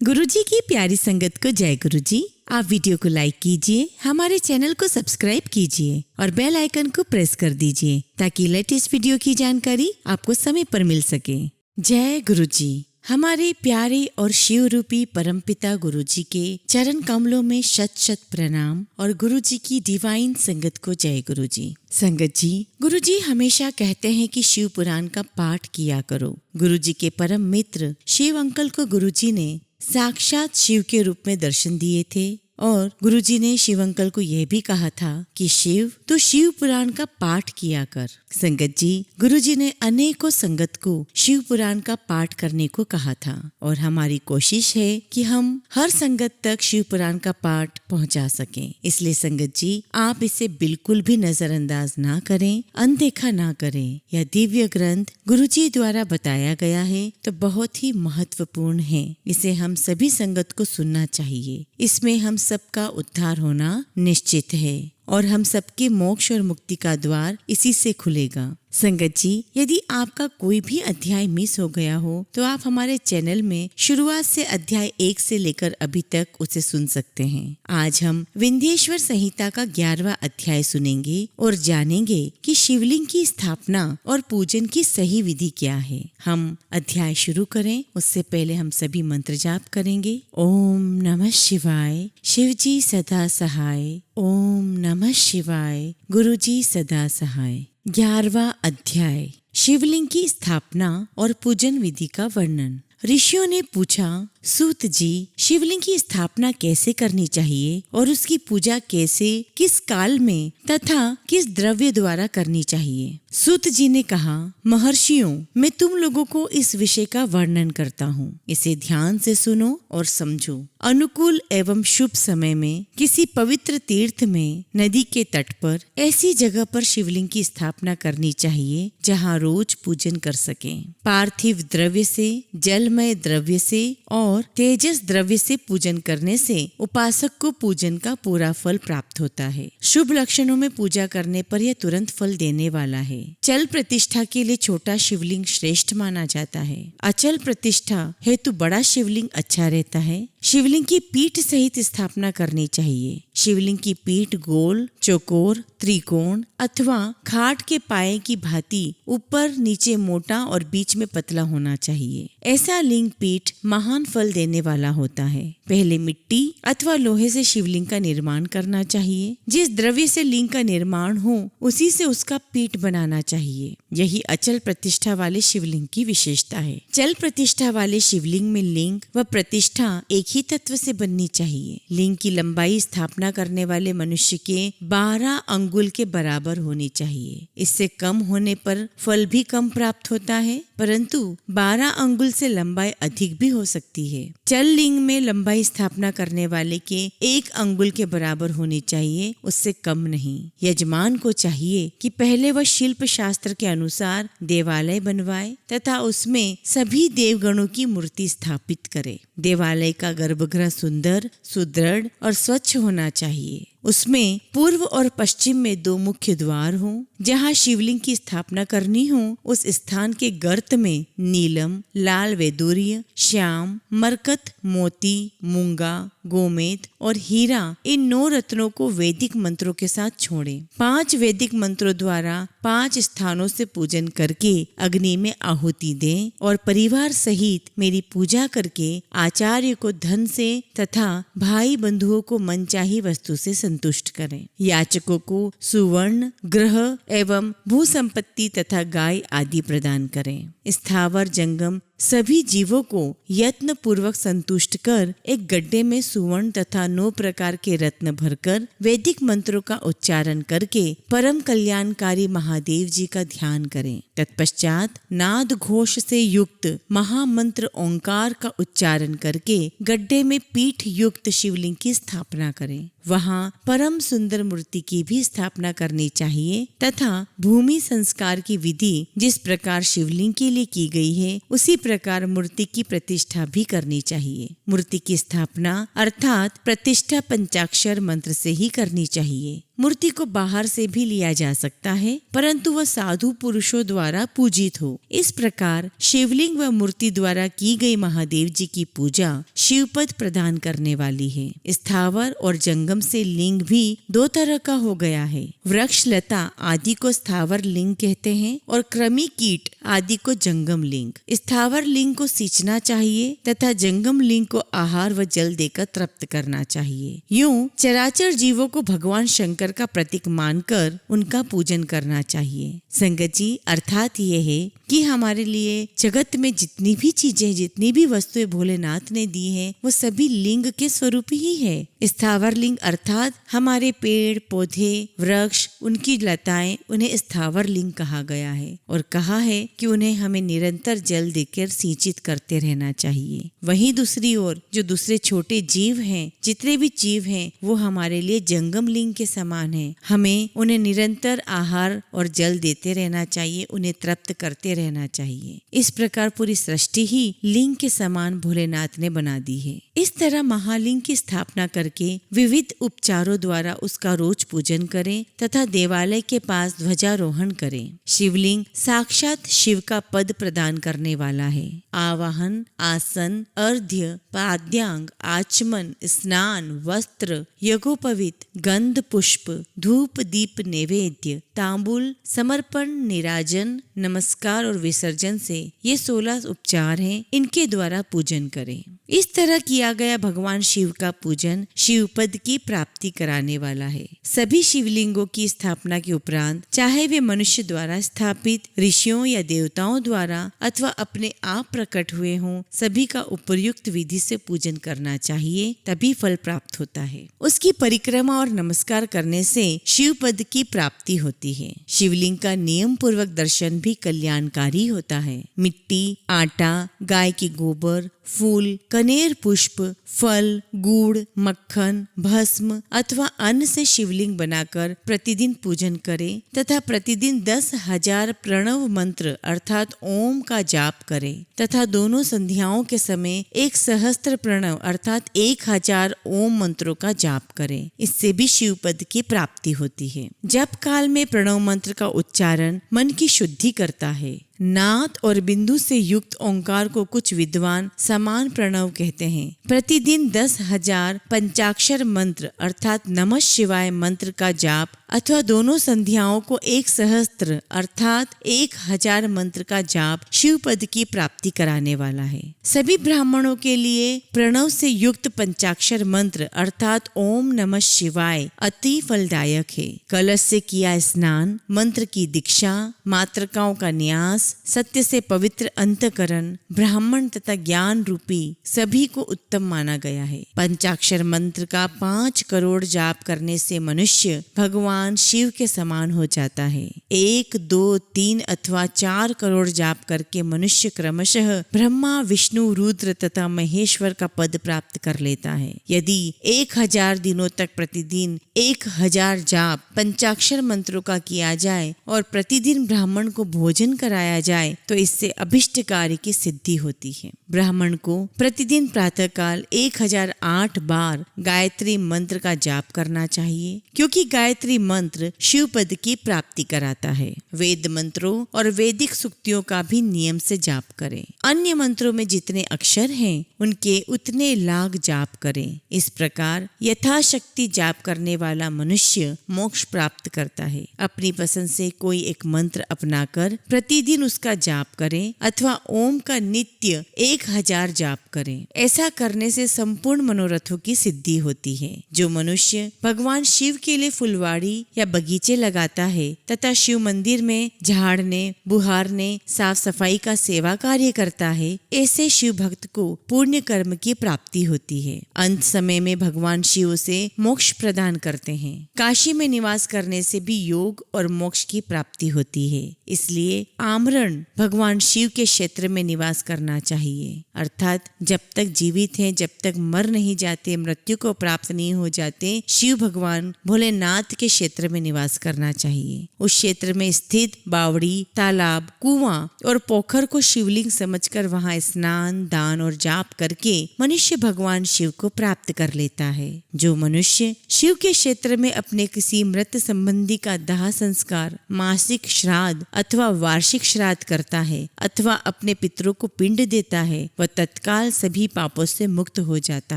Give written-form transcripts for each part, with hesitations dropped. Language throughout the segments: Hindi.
गुरुजी की प्यारी संगत को जय गुरुजी। आप वीडियो को लाइक कीजिए, हमारे चैनल को सब्सक्राइब कीजिए और बेल आइकन को प्रेस कर दीजिए ताकि लेटेस्ट वीडियो की जानकारी आपको समय पर मिल सके। जय गुरुजी। हमारे प्यारे और शिव रूपी परमपिता गुरुजी के चरण कमलों में शत शत प्रणाम और गुरुजी की डिवाइन संगत को जय गुरुजी। संगत जी, गुरुजी हमेशा कहते हैं कि शिव पुराण का पाठ किया करो। गुरुजी के परम मित्र शिव अंकल को गुरुजी ने साक्षात शिव के रूप में दर्शन दिए थे और गुरुजी ने शिव अंकल को यह भी कहा था कि शिव, तू शिव पुराण का पाठ किया कर। संगत जी, गुरुजी ने अनेकों संगत को शिव पुराण का पाठ करने को कहा था और हमारी कोशिश है कि हम हर संगत तक शिव पुराण का पाठ पहुंचा सकें। इसलिए संगत जी, आप इसे बिल्कुल भी नजरअंदाज ना करें, अनदेखा ना करें। यह दिव्य ग्रंथ गुरुजी द्वारा बताया गया है तो बहुत ही महत्वपूर्ण है। इसे हम सभी संगत को सुनना चाहिए। इसमें हम सबका उद्धार होना निश्चित है और हम सबके मोक्ष और मुक्ति का द्वार इसी से खुलेगा। संगत जी, यदि आपका कोई भी अध्याय मिस हो गया हो तो आप हमारे चैनल में शुरुआत से अध्याय 1 से लेकर अभी तक उसे सुन सकते हैं। आज हम विंध्येश्वर संहिता का 11वां अध्याय सुनेंगे और जानेंगे कि शिवलिंग की स्थापना और पूजन की सही विधि क्या है। हम अध्याय शुरू करें उससे पहले हम सभी मंत्र जाप करेंगे। ओम नमः शिवाय, शिवजी सदा सहाय। ओम नमः शिवाय, गुरुजी सदा सहाय। 11वां अध्याय, शिवलिंग की स्थापना और पूजन विधि का वर्णन। ऋषियों ने पूछा, सूत जी, शिवलिंग की स्थापना कैसे करनी चाहिए और उसकी पूजा कैसे, किस काल में तथा किस द्रव्य द्वारा करनी चाहिए। सूत जी ने कहा, महर्षियों, मैं तुम लोगों को इस विषय का वर्णन करता हूँ। इसे ध्यान से सुनो और समझो। अनुकूल एवं शुभ समय में किसी पवित्र तीर्थ में नदी के तट पर ऐसी जगह पर शिवलिंग की स्थापना करनी चाहिए जहाँ रोज पूजन कर सकें। पार्थिव द्रव्य से, जलमय द्रव्य से और तेजस द्रव्य से पूजन करने से उपासक को पूजन का पूरा फल प्राप्त होता है। शुभ लक्षणों में पूजा करने पर यह तुरंत फल देने वाला है। चल प्रतिष्ठा के लिए छोटा शिवलिंग श्रेष्ठ माना जाता है। अचल प्रतिष्ठा हेतु बड़ा शिवलिंग अच्छा रहता है। शिवलिंग की पीठ सहित स्थापना करनी चाहिए। शिवलिंग की पीठ गोल, चौकोर, त्रिकोण अथवा खाट के पाए की भांति ऊपर नीचे मोटा और बीच में पतला होना चाहिए। ऐसा लिंग पीठ महान फल देने वाला होता है। पहले मिट्टी अथवा लोहे से शिवलिंग का निर्माण करना चाहिए। जिस द्रव्य से लिंग का निर्माण हो उसी से उसका पीठ बनाना चाहिए। यही अचल प्रतिष्ठा वाले शिवलिंग की विशेषता है। चल प्रतिष्ठा वाले शिवलिंग में लिंग व प्रतिष्ठा एक ही तत्व से बननी चाहिए। लिंग की लंबाई स्थापना करने वाले मनुष्य के 12 अंगुल के बराबर होनी चाहिए। इससे कम होने पर फल भी कम प्राप्त होता है, परंतु 12 अंगुल से लंबाई अधिक भी हो सकती है। चल लिंग में लंबाई स्थापना करने वाले के 1 अंगुल के बराबर होनी चाहिए, उससे कम नहीं। यजमान को चाहिए कि पहले वह शिल्प शास्त्र के अनुसार देवालय बनवाए तथा उसमें सभी देवगणों की मूर्ति स्थापित करे। देवालय का गर्भगृह सुंदर, सुदृढ़ और स्वच्छ होना चाहिए। उसमें पूर्व और पश्चिम में 2 मुख्य द्वार हों। जहाँ शिवलिंग की स्थापना करनी हो उस स्थान के गर्त में नीलम, लाल वैदूर्य, श्याम, मरकत, मोती, मूंगा, गोमेद और हीरा इन 9 रत्नों को वैदिक मंत्रों के साथ छोड़ें। 5 वैदिक मंत्रों द्वारा 5 स्थानों से पूजन करके अग्नि में आहुति दें और परिवार सहित मेरी पूजा करके आचार्य को धन से तथा भाई बंधुओं को मनचाही वस्तु से संतुष्ट करें। याचकों को सुवर्ण, ग्रह एवं भू संपत्ति तथा गाय आदि प्रदान करें। स्थावर जंगम सभी जीवों को यत्न पूर्वक संतुष्ट कर एक गड्ढे में सुवर्ण तथा 9 प्रकार के रत्न भरकर वैदिक मंत्रों का उच्चारण करके परम कल्याणकारी महादेव जी का ध्यान करें। तत्पश्चात नाद घोष से युक्त महामंत्र ओंकार का उच्चारण करके गड्ढे में पीठ युक्त शिवलिंग की स्थापना करें। वहाँ परम सुंदर मूर्ति की भी स्थापना करनी चाहिए तथा भूमि संस्कार की विधि जिस प्रकार शिवलिंग के लिए की गई है उसी प्रकार मूर्ति की प्रतिष्ठा भी करनी चाहिए। मूर्ति की स्थापना अर्थात प्रतिष्ठा पंचाक्षर मंत्र से ही करनी चाहिए। मूर्ति को बाहर से भी लिया जा सकता है, परंतु वह साधु पुरुषों द्वारा पूजित हो। इस प्रकार शिवलिंग व मूर्ति द्वारा की गई महादेव जी की पूजा शिवपद प्रदान करने वाली है। स्थावर और जंगम से लिंग भी दो तरह का हो गया है। वृक्ष लता आदि को स्थावर लिंग कहते हैं और कृमि कीट आदि को जंगम लिंग। स्थावर लिंग को सींचना चाहिए तथा जंगम लिंग को आहार व जल देकर तृप्त करना चाहिए। यूं चराचर जीवों को भगवान शंकर का प्रतीक मानकर उनका पूजन करना चाहिए। संगत जी, अर्थात ये है कि हमारे लिए जगत में जितनी भी चीजें, जितनी भी वस्तुएं भोलेनाथ ने दी हैं, वो सभी लिंग के स्वरूप ही है। स्थावर लिंग अर्थात हमारे पेड़ पौधे, वृक्ष, उनकी लताएं, उन्हें स्थावर लिंग कहा गया है और कहा है कि उन्हें हमें निरंतर जल देकर सिंचित करते रहना चाहिए। वहीं दूसरी ओर जो दूसरे छोटे जीव हैं, जितने भी जीव हैं, वो हमारे लिए जंगम लिंग के समान है। हमें उन्हें निरंतर आहार और जल देते रहना चाहिए, उन्हें तृप्त करते रहना चाहिए। इस प्रकार पूरी सृष्टि ही लिंग के समान भोलेनाथ ने बना दी है। इस तरह महालिंग की स्थापना करके विविध उपचारों द्वारा उसका रोज पूजन करें तथा देवालय के पास ध्वजारोहण करें। शिवलिंग साक्षात शिव का पद प्रदान करने वाला है। आवाहन, आसन, अर्घ्य, पाद्यांग, आचमन, स्नान, वस्त्र, यज्ञोपवीत, गंध पुष्प, धूप दीप नैवेद्य, तांबूल, समर्पण, निराजन, नमस्कार और विसर्जन से ये 16 उपचार हैं। इनके द्वारा पूजन करें। इस तरह किया गया भगवान शिव का पूजन शिव पद की प्राप्ति कराने वाला है। सभी शिवलिंगों की स्थापना के उपरांत, चाहे वे मनुष्य द्वारा स्थापित, ऋषियों या देवताओं द्वारा अथवा अपने आप प्रकट हुए हों, सभी का उपयुक्त विधि से पूजन करना चाहिए, तभी फल प्राप्त होता है। उसकी परिक्रमा और नमस्कार करने से शिव पद की प्राप्ति होती है। शिवलिंग का नियम पूर्वक दर्शन भी कल्याणकारी होता है। मिट्टी, आटा, गाय की गोबर, फूल, कनेर पुष्प, फल, गुड़, मक्खन, भस्म अथवा अन्न से शिवलिंग बनाकर प्रतिदिन पूजन करें तथा प्रतिदिन 10,000 प्रणव मंत्र अर्थात ओम का जाप करें तथा दोनों संध्याओं के समय 1 सहस्त्र प्रणव अर्थात 1000 ओम मंत्रों का जाप करें। इससे भी शिव पद की प्राप्ति होती है। जप काल में प्रणव मंत्र का उच्चारण मन की शुद्धि करता है। नाद और बिंदु से युक्त ओंकार को कुछ विद्वान समान प्रणव कहते हैं। प्रतिदिन 10,000 पंचाक्षर मंत्र अर्थात नमः शिवाय मंत्र का जाप अथवा दोनों संध्याओं को 1 सहस्त्र अर्थात 1000 मंत्र का जाप शिव पद की प्राप्ति कराने वाला है। सभी ब्राह्मणों के लिए प्रणव से युक्त पंचाक्षर मंत्र अर्थात ओम नमः शिवाय अति फलदायक है। कलश से किया स्नान, मंत्र की दीक्षा, मातृकाओं का न्यास, सत्य से पवित्र अंतकरण, ब्राह्मण तथा ज्ञान रूपी सभी को उत्तम माना गया है। पंचाक्षर मंत्र का 5 करोड़ जाप करने से मनुष्य भगवान शिव के समान हो जाता है। 1, 2, 3 अथवा 4 करोड़ जाप करके मनुष्य क्रमशः ब्रह्मा, विष्णु, रुद्र तथा महेश्वर का पद प्राप्त कर लेता है। यदि 1000 दिनों तक प्रतिदिन 1000 जाप पंचाक्षर मंत्रों का किया जाए और प्रतिदिन ब्राह्मण को भोजन कराया जाए तो इससे अभिष्ट कार्य की सिद्धि होती है। ब्राह्मण को प्रतिदिन प्रातःकाल 1008 बार गायत्री मंत्र का जाप करना चाहिए, क्योंकि गायत्री मंत्र शिव पद की प्राप्ति कराता है। वेद मंत्रों और वैदिक सूक्तियों का भी नियम से जाप करें। अन्य मंत्रों में जितने अक्षर हैं उनके उतने लाख जाप करें। इस प्रकार यथाशक्ति जाप करने वाला मनुष्य मोक्ष प्राप्त करता है। अपनी पसंद से कोई एक मंत्र अपनाकर प्रतिदिन उसका जाप करें अथवा ओम का नित्य 1000 जाप करें। ऐसा करने से संपूर्ण मनोरथों की सिद्धि होती है। जो मनुष्य भगवान शिव के लिए फुलवाड़ी या बगीचे लगाता है तथा शिव मंदिर में झाड़ने, बुहारने, साफ सफाई का सेवा कार्य करता है, ऐसे शिव भक्त को पुण्य कर्म की प्राप्ति होती है। अंत समय में भगवान शिव से मोक्ष प्रदान करते हैं। काशी में निवास करने से भी योग और मोक्ष की प्राप्ति होती है। इसलिए आमरण भगवान शिव के क्षेत्र में निवास करना चाहिए, अर्थात जब तक जीवित हैं, जब तक मर नहीं जाते, मृत्यु को प्राप्त नहीं हो जाते, शिव भगवान भोलेनाथ के क्षेत्र में निवास करना चाहिए। उस क्षेत्र में स्थित बावड़ी, तालाब, कुआं और पोखर को शिवलिंग समझकर वहां स्नान, दान और जाप करके मनुष्य भगवान शिव को प्राप्त कर लेता है। जो मनुष्य शिव के क्षेत्र में अपने किसी मृत संबंधी का दाह संस्कार, मासिक श्राद्ध अथवा वार्षिक श्राद्ध करता है अथवा अपने पितरों को पिंड देता है, वह तत्काल सभी पापों से मुक्त हो जाता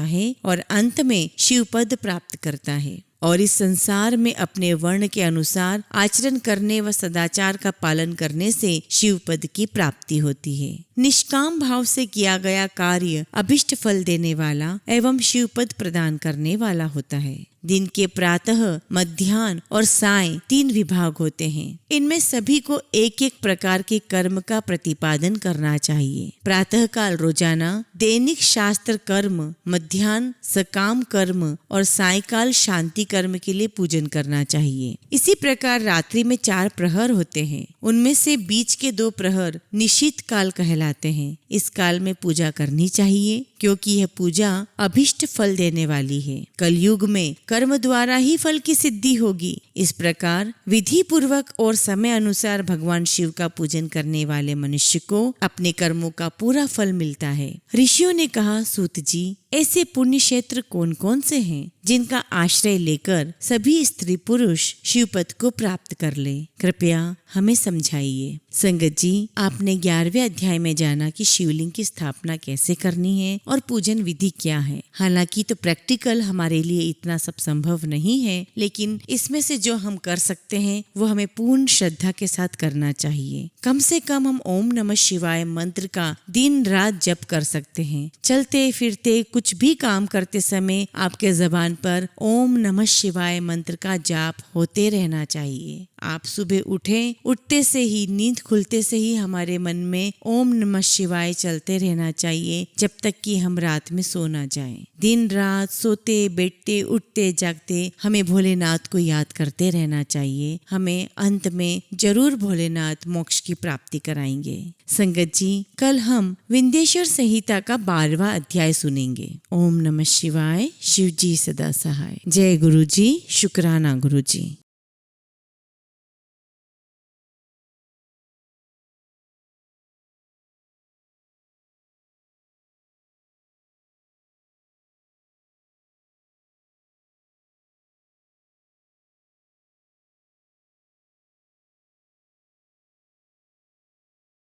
है और अंत में शिव पद प्राप्त करता है। और इस संसार में अपने वर्ण के अनुसार आचरण करने व सदाचार का पालन करने से शिव पद की प्राप्ति होती है। निष्काम भाव से किया गया कार्य अभिष्ट फल देने वाला एवं शिव पद प्रदान करने वाला होता है। दिन के प्रातः, मध्याह्न और सायं 3 विभाग होते हैं। इनमें सभी को एक एक प्रकार के कर्म का प्रतिपादन करना चाहिए। प्रातः काल रोजाना दैनिक शास्त्र कर्म, मध्याह्न सकाम कर्म और सायंकाल शांति कर्म के लिए पूजन करना चाहिए। इसी प्रकार रात्रि में 4 प्रहर होते हैं। उनमें से बीच के 2 प्रहर निशीत काल कहलाते हैं। इस काल में पूजा करनी चाहिए क्योंकि यह पूजा अभिष्ट फल देने वाली है। कलयुग में कर्म द्वारा ही फल की सिद्धि होगी। इस प्रकार विधि पूर्वक और समय अनुसार भगवान शिव का पूजन करने वाले मनुष्य को अपने कर्मों का पूरा फल मिलता है। ऋषियों ने कहा, सूत जी, ऐसे पुण्य क्षेत्र कौन कौन से हैं जिनका आश्रय लेकर सभी स्त्री पुरुष शिव पद को प्राप्त कर ले? कृपया हमें समझाइए। संगत जी, आपने 11वें अध्याय में जाना कि शिवलिंग की स्थापना कैसे करनी है और पूजन विधि क्या है। हालांकि तो प्रैक्टिकल हमारे लिए इतना सब संभव नहीं है, लेकिन इसमें से जो हम कर सकते हैं वो हमें पूर्ण श्रद्धा के साथ करना चाहिए। कम से कम हम ओम नमः शिवाय मंत्र का दिन रात जप कर सकते हैं। चलते फिरते कुछ भी काम करते समय आपके जबान पर ओम नमः शिवाय मंत्र का जाप होते रहना चाहिए। आप सुबह उठते से ही, नींद खुलते से ही हमारे मन में ओम नमः शिवाय चलते रहना चाहिए जब तक कि हम रात में सो ना जाएं। दिन रात सोते बैठते उठते जागते हमें भोलेनाथ को याद करते रहना चाहिए। हमें अंत में जरूर भोलेनाथ मोक्ष की प्राप्ति कराएंगे। संगत जी, कल हम विंध्येश्वर संहिता का 12वां अध्याय सुनेंगे। ओम नमः शिवाय। शिव जी सदा सहाय। जय गुरु जी। शुक्राना गुरु जी।